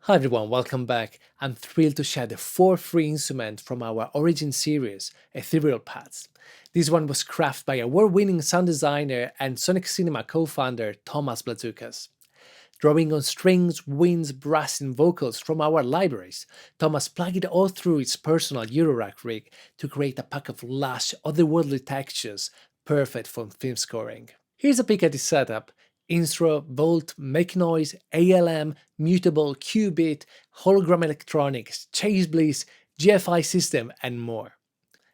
Hi everyone, welcome back. I'm thrilled to share the fourth free instrument from our Origin series, Ethereal pads. This one was crafted by award-winning sound designer and Sonixinema co-founder Thomas Blazoukas. Drawing on strings, winds, brass, and vocals from our libraries, Thomas plugged it all through his personal Eurorack rig to create a pack of lush, otherworldly textures perfect for film scoring. Here's a peek at his setup: Instro, Volt, Make Noise, ALM, Mutable, Qubit, Hologram Electronics, Chase Bliss, GFI system, and more.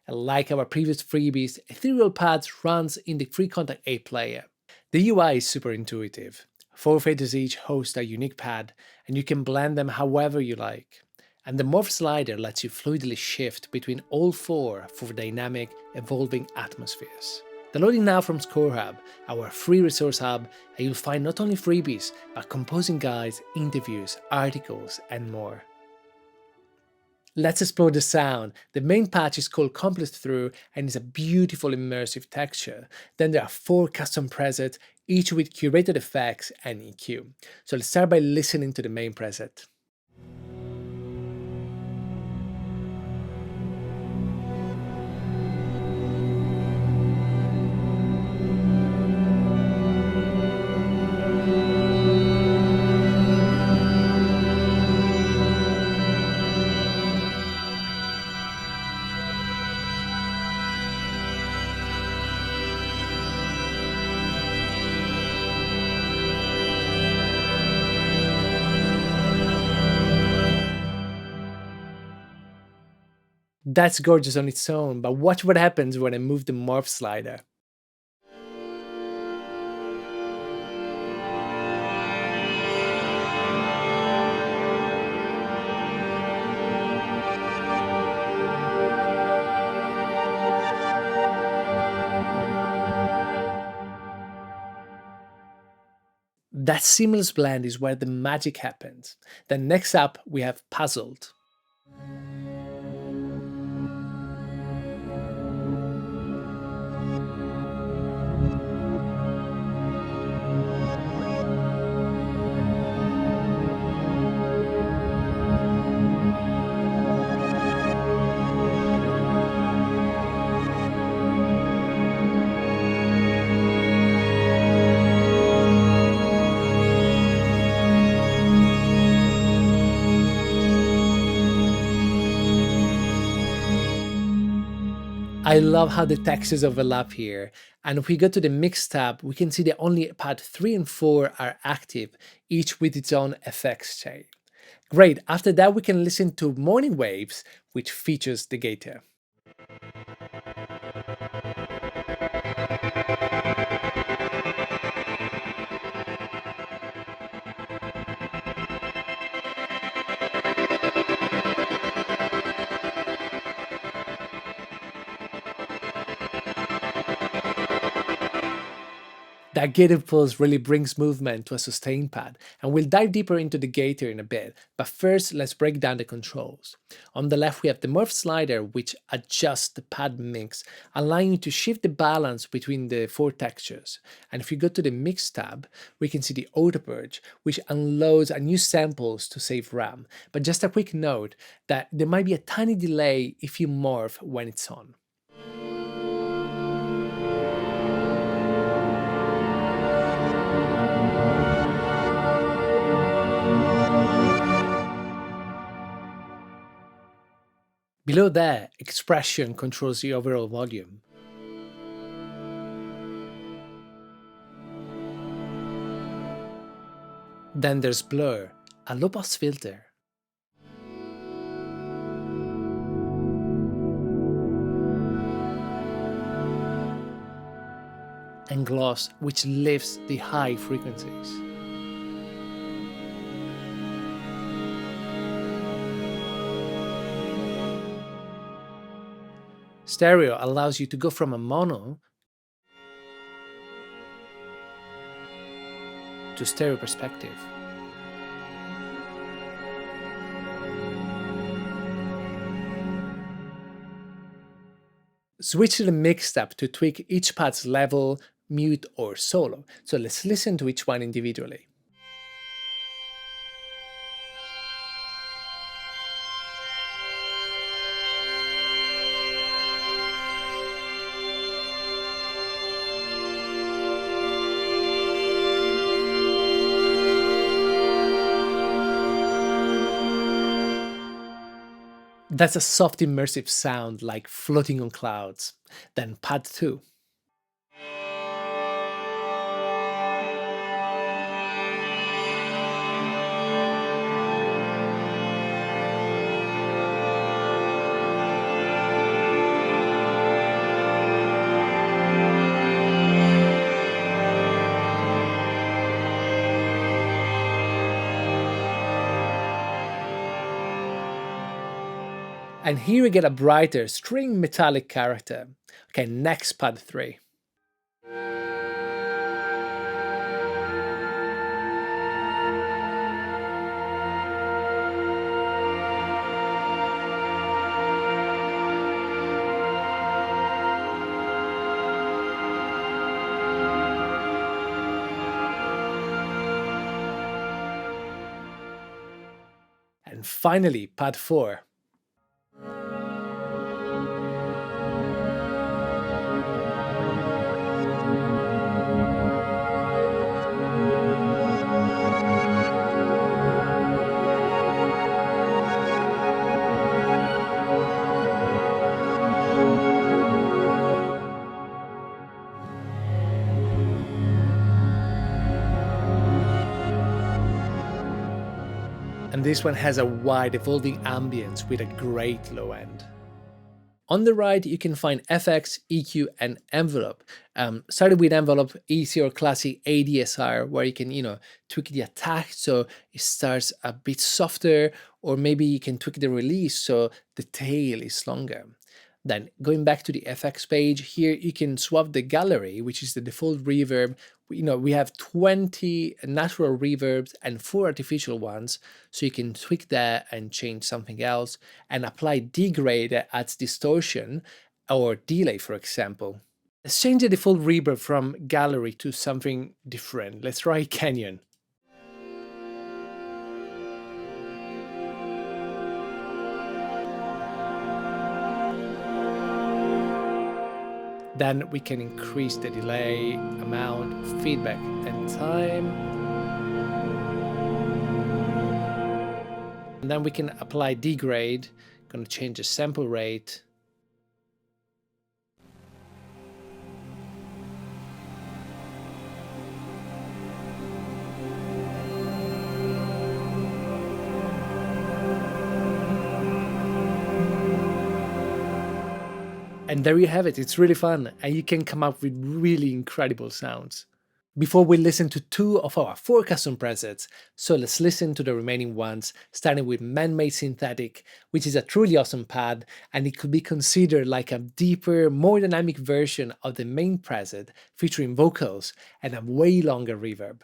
And like our previous freebies, Ethereal Pads runs in the free Kontakt Player. The UI is super intuitive. 4 faders each host a unique pad, and you can blend them however you like. And the morph slider lets you fluidly shift between all four for dynamic, evolving atmospheres. Downloading now from ScoreHub, our free resource hub, and you'll find not only freebies, but composing guides, interviews, articles, and more. Let's explore the sound. The main patch is called Complete Through and is a beautiful immersive texture. Then there are 4 custom presets, each with curated effects and EQ. So let's start by listening to the main preset. That's gorgeous on its own, but watch what happens when I move the morph slider. That seamless blend is where the magic happens. Then next up, we have Puzzled. I love how the textures overlap here, and if we go to the Mix tab, we can see that only pad 3 and 4 are active, each with its own effects chain. Great, after that we can listen to Morning Waves, which features the gator. That gator pulse really brings movement to a sustained pad, and we'll dive deeper into the gator in a bit, but first let's break down the controls. On the left we have the morph slider, which adjusts the pad mix, allowing you to shift the balance between the 4 textures. And if you go to the Mix tab, we can see the auto purge, which unloads unused samples to save RAM. But just a quick note that there might be a tiny delay if you morph when it's on. Below that, expression controls the overall volume. Then there's blur, a low-pass filter. And gloss, which lifts the high frequencies. Stereo allows you to go from a mono to stereo perspective. Switch to the Mix tab to tweak each pad's level, mute, or solo. So let's listen to each one individually. That's a soft immersive sound like floating on clouds. Then pad 2. And here we get a brighter string metallic character. Okay, next pad 3. And finally, pad 4. And this one has a wide evolving ambience with a great low end. On the right, you can find FX, EQ, and envelope. Starting with envelope, easy or classic ADSR, where you can, tweak the attack so it starts a bit softer, or maybe you can tweak the release so the tail is longer. Then going back to the FX page, here you can swap the gallery, which is the default reverb. We have 20 natural reverbs and 4 artificial ones, so you can tweak that and change something else, and apply degrade that adds distortion or delay, for example. Let's change the default reverb from gallery to something different. Let's try Canyon. Then we can increase the delay, amount, feedback, and time. And then we can apply degrade. Going to change the sample rate. And there you have it, it's really fun, and you can come up with really incredible sounds. Before we listen to 2 of our 4 custom presets, so let's listen to the remaining ones, starting with Man-Made Synthetic, which is a truly awesome pad, and it could be considered like a deeper, more dynamic version of the main preset, featuring vocals and a way longer reverb.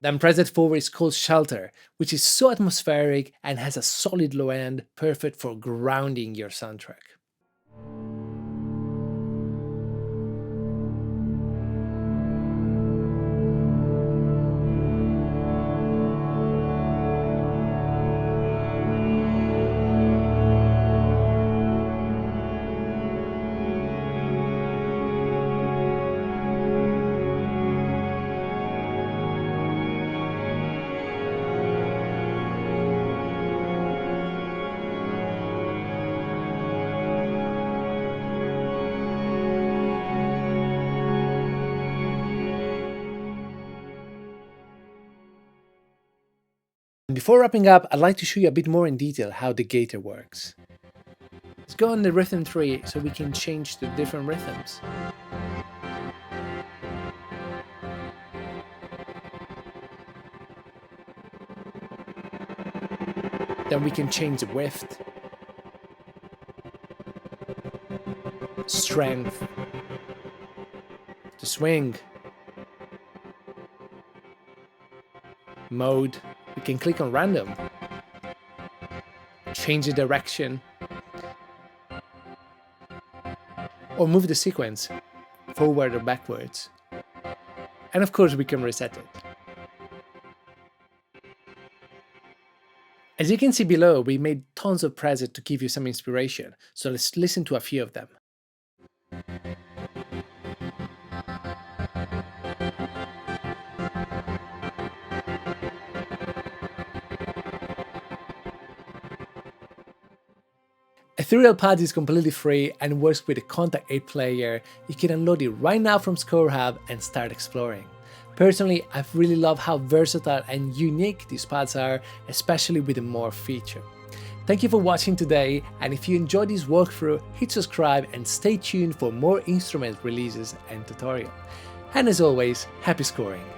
Then preset 4 is called Shelter, which is so atmospheric and has a solid low end, perfect for grounding your soundtrack. Before wrapping up, I'd like to show you a bit more in detail how the gator works. Let's go on the rhythm tree so we can change the different rhythms. Then we can change the width, strength, the swing, mode, we can click on random, change the direction, or move the sequence forward or backwards. And of course we can reset it. As you can see below, we made tons of presets to give you some inspiration, so let's listen to a few of them. Ethereal Pad is completely free and works with the Kontakt Player. You can download it right now from ScoreHub and start exploring. Personally, I've really loved how versatile and unique these pads are, especially with the Morph feature. Thank you for watching today, and if you enjoyed this walkthrough, hit subscribe and stay tuned for more instrument releases and tutorials. And as always, happy scoring!